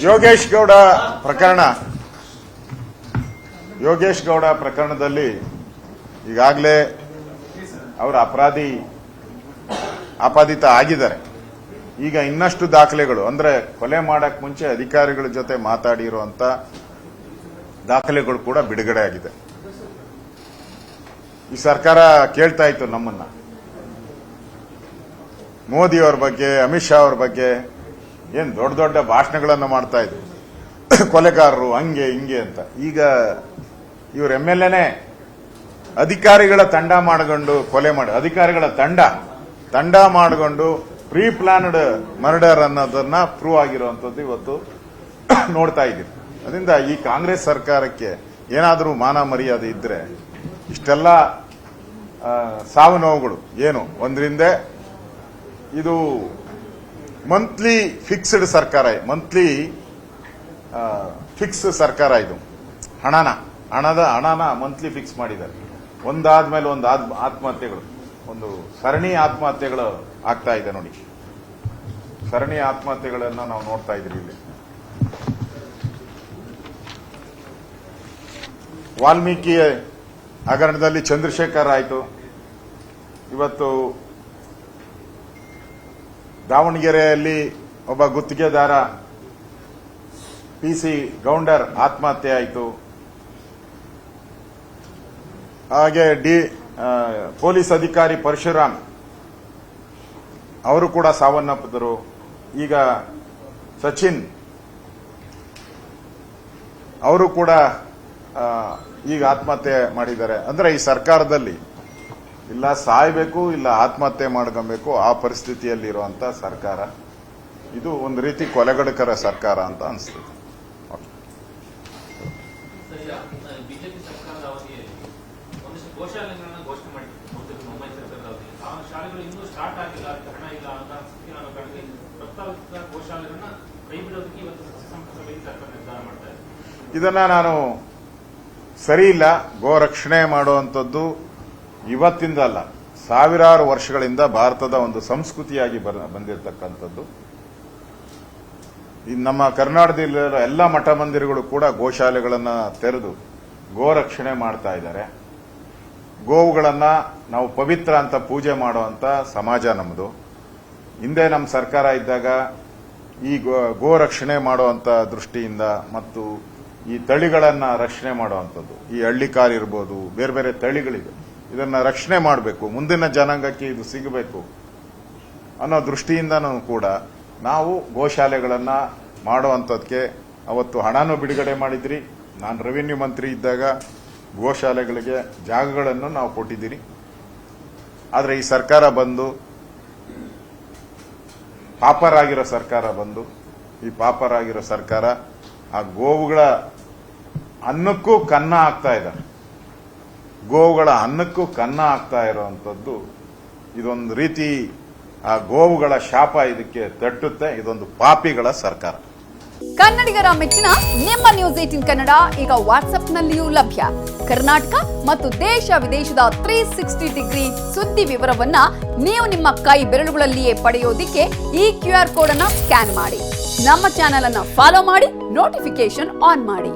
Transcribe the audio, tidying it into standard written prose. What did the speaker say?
ಯೋಗೇಶ್ ಗೌಡ ಪ್ರಕರಣದಲ್ಲಿ ಈಗಾಗಲೇ ಅವರು ಆಪಾದಿತ ಆಗಿದ್ದಾರೆ. ಈಗ ಇನ್ನಷ್ಟು ದಾಖಲೆಗಳು ಅಂದ್ರೆ ಕೊಲೆ ಮಾಡಕ್ ಮುಂಚೆ ಅಧಿಕಾರಿಗಳ ಜೊತೆ ಮಾತಾಡಿರುವಂತ ದಾಖಲೆಗಳು ಕೂಡ ಬಿಡುಗಡೆ ಆಗಿದೆ. ಈ ಸರ್ಕಾರ ಕೇಳ್ತಾ ಇತ್ತು ನಮ್ಮನ್ನ, ಮೋದಿ ಅವ್ರ ಬಗ್ಗೆ, ಅಮಿತ್ ಶಾ ಅವ್ರ ಬಗ್ಗೆ ಏನ್ ದೊಡ್ಡ ದೊಡ್ಡ ಭಾಷಣಗಳನ್ನು ಮಾಡ್ತಾ ಇದ್ರು, ಕೊಲೆಗಾರರು ಹಂಗೆ ಹಿಂಗೆ ಅಂತ. ಈಗ ಇವ್ರ MLAನೇ ಅಧಿಕಾರಿಗಳ ತಂಡ ಮಾಡಿಕೊಂಡು ಕೊಲೆ ಮಾಡಿ, ಅಧಿಕಾರಿಗಳ ತಂಡ ಮಾಡಿಕೊಂಡು ಪ್ರೀ ಪ್ಲಾನ್ಡ್ ಮರ್ಡರ್ ಅನ್ನೋದನ್ನ ಪ್ರೂವ್ ಆಗಿರುವಂತದ್ದು ಇವತ್ತು ನೋಡ್ತಾ ಇದ್ದೀವಿ. ಅದರಿಂದ ಈ ಕಾಂಗ್ರೆಸ್ ಸರ್ಕಾರಕ್ಕೆ ಏನಾದರೂ ಮಾನ ಮರ್ಯಾದೆ ಇದ್ರೆ ಇಷ್ಟೆಲ್ಲ ಸಾವು ನೋವುಗಳು ಏನು ಒಂದರಿಂದ ಇದು ಮಂತ್ಲಿ ಫಿಕ್ಸ್ಡ್ ಸರ್ಕಾರ, ಮಂತ್ಲಿ ಫಿಕ್ಸ್ ಸರ್ಕಾರ. ಇದು ಹಣನ ಮಂತ್ಲಿ ಫಿಕ್ಸ್ ಮಾಡಿದ್ದಾರೆ. ಒಂದಾದ್ಮೇಲೆ ಒಂದು ಆತ್ಮಹತ್ಯೆಗಳು, ಒಂದು ಸರಣಿ ಆತ್ಮಹತ್ಯೆಗಳು ಆಗ್ತಾ ಇದೆ ನೋಡಿ. ಸರಣಿ ಆತ್ಮಹತ್ಯೆಗಳನ್ನ ನಾವು ನೋಡ್ತಾ ಇದ್ರಿ. ಇಲ್ಲಿ ವಾಲ್ಮೀಕಿ ಹಗರಣದಲ್ಲಿ ಚಂದ್ರಶೇಖರ್ ಆಯಿತು. ಇವತ್ತು ದಾವಣಗೆರೆಯಲ್ಲಿ ಒಬ್ಬ ಗುತ್ತಿಗೆದಾರ PC ಗೌಂಡರ್ ಆತ್ಮಹತ್ಯೆ ಆಯಿತು. ಹಾಗೆ ಪೊಲೀಸ್ ಅಧಿಕಾರಿ ಪರಶುರಾಮ್ ಅವರು ಕೂಡ ಸಾವನ್ನಪ್ಪಿದರು. ಈಗ ಸಚಿನ್ ಅವರು ಕೂಡ ಈಗ ಆತ್ಮಹತ್ಯೆ ಮಾಡಿದ್ದಾರೆ. ಅಂದ್ರೆ ಈ ಸರ್ಕಾರದಲ್ಲಿ ಇಲ್ಲ ಸಾಯ್ಬೇಕು ಇಲ್ಲ ಆತ್ಮಹತ್ಯೆ ಮಾಡ್ಕೊಬೇಕು, ಆ ಪರಿಸ್ಥಿತಿಯಲ್ಲಿರುವಂತ ಸರ್ಕಾರ ಇದು. ಒಂದು ರೀತಿ ಕೊಲೆಗಡಕರ ಸರ್ಕಾರ ಅಂತ ಅನಿಸ್ತದೆ. ಬಿಜೆಪಿ ಸರ್ಕಾರದ ಅವಧಿಯಲ್ಲಿ ಒಂದಿಷ್ಟು ಗೋಶಾಲೆಗಳನ್ನ ಘೋಷಣೆ ಮಾಡಿದ್ರು ಮುಂಬೈ ಸರ್ಕಾರದ ಅವಧಿ. ಆ ಶಾಲೆಗಳು ಇನ್ನೂ ಸ್ಟಾರ್ಟ್ ಆಗಿಲ್ಲ, ಹಣ ಇಲ್ಲ ಅಂತ ಕಾರಣಕ್ಕೆ ಪ್ರಸ್ತಾವಿತ ಗೋಶಾಲೆಗಳನ್ನ ಕೈ ಬಿಡೋದಕ್ಕೆ ಇವತ್ತು ಸಂಪುಟ ಸಭೆಯಲ್ಲಿ ಸರ್ಕಾರ ನಿರ್ಧಾರ ಮಾಡ್ತಾ ಇದೆ. ಇದನ್ನ ನಾನು ಸರಿ ಇಲ್ಲ. ಗೋ ರಕ್ಷಣೆ ಮಾಡುವಂಥದ್ದು ಇವತ್ತಿಂದ ಅಲ್ಲ, ಸಾವಿರಾರು ವರ್ಷಗಳಿಂದ ಭಾರತದ ಒಂದು ಸಂಸ್ಕೃತಿಯಾಗಿ ಬಂದಿರತಕ್ಕಂಥದ್ದು. ನಮ್ಮ ಕರ್ನಾಟಕದಲ್ಲಿರೋ ಎಲ್ಲ ಮಠ ಮಂದಿರಗಳು ಕೂಡ ಗೋಶಾಲೆಗಳನ್ನ ತೆರೆದು ಗೋ ರಕ್ಷಣೆ ಮಾಡ್ತಾ ಇದ್ದಾರೆ. ಗೋವುಗಳನ್ನ ನಾವು ಪವಿತ್ರ ಅಂತ ಪೂಜೆ ಮಾಡುವಂತ ಸಮಾಜ ನಮ್ಮದು. ಹಿಂದೆ ನಮ್ಮ ಸರ್ಕಾರ ಇದ್ದಾಗ ಈ ಗೋ ರಕ್ಷಣೆ ಮಾಡುವಂತ ದೃಷ್ಟಿಯಿಂದ ಮತ್ತು ಈ ತಳಿಗಳನ್ನ ರಕ್ಷಣೆ ಮಾಡುವಂಥದ್ದು, ಈ ಹಳ್ಳಿಕಾರ್ ಇರ್ಬೋದು, ಬೇರೆ ಬೇರೆ ತಳಿಗಳಿವೆ, ಇದನ್ನ ರಕ್ಷಣೆ ಮಾಡಬೇಕು, ಮುಂದಿನ ಜನಾಂಗಕ್ಕೆ ಇದು ಸಿಗಬೇಕು ಅನ್ನೋ ದೃಷ್ಟಿಯಿಂದನೂ ಕೂಡ ನಾವು ಗೋಶಾಲೆಗಳನ್ನ ಮಾಡುವಂಥದ್ದಕ್ಕೆ ಅವತ್ತು ಹಣನೂ ಬಿಡುಗಡೆ ಮಾಡಿದ್ರಿ. ನಾನು ರೆವಿನ್ಯೂ ಮಂತ್ರಿ ಇದ್ದಾಗ ಗೋಶಾಲೆಗಳಿಗೆ ಜಾಗಗಳನ್ನು ನಾವು ಕೊಟ್ಟಿದ್ದೀರಿ. ಆದರೆ ಈ ಸರ್ಕಾರ ಬಂದು ಪಾಪರಾಗಿರೋ ಸರ್ಕಾರ ಆ ಗೋವುಗಳ ಅನ್ನಕ್ಕೂ ಕನ್ನ ಆಗ್ತಾ ಇದ್ದಾರೆ. ಗೋವುಗಳ ಅನ್ನಕ್ಕೂ ಕನ್ನ ಆಗ್ತಾ ಇರುವಂತದ್ದು ಇದೊಂದು ರೀತಿ ಆ ಗೋವುಗಳ ಶಾಪ ಇದಕ್ಕೆ ತಟ್ಟುತ್ತೆ. ಇದೊಂದು ಪಾಪಿಗಳ ಸರ್ಕಾರ. ಕನ್ನಡಿಗರ ಮೆಚ್ಚಿನ ನಿಮ್ಮ ನ್ಯೂಸ್ 18 ಕನ್ನಡ ಈಗ ವಾಟ್ಸ್ಆಪ್ನಲ್ಲಿಯೂ ಲಭ್ಯ. ಕರ್ನಾಟಕ ಮತ್ತು ದೇಶ ವಿದೇಶದ 360 ಡಿಗ್ರಿ ಸುದ್ದಿ ವಿವರವನ್ನ ನೀವು ನಿಮ್ಮ ಕೈ ಬೆರಳುಗಳಲ್ಲಿಯೇ ಪಡೆಯೋದಿಕ್ಕೆ ಈ QR ಕೋಡ್ ಅನ್ನ ಸ್ಕ್ಯಾನ್ ಮಾಡಿ. ನಮ್ಮ ಚಾನೆಲ್ ಅನ್ನ ಫಾಲೋ ಮಾಡಿ, ನೋಟಿಫಿಕೇಶನ್ ಆನ್ ಮಾಡಿ.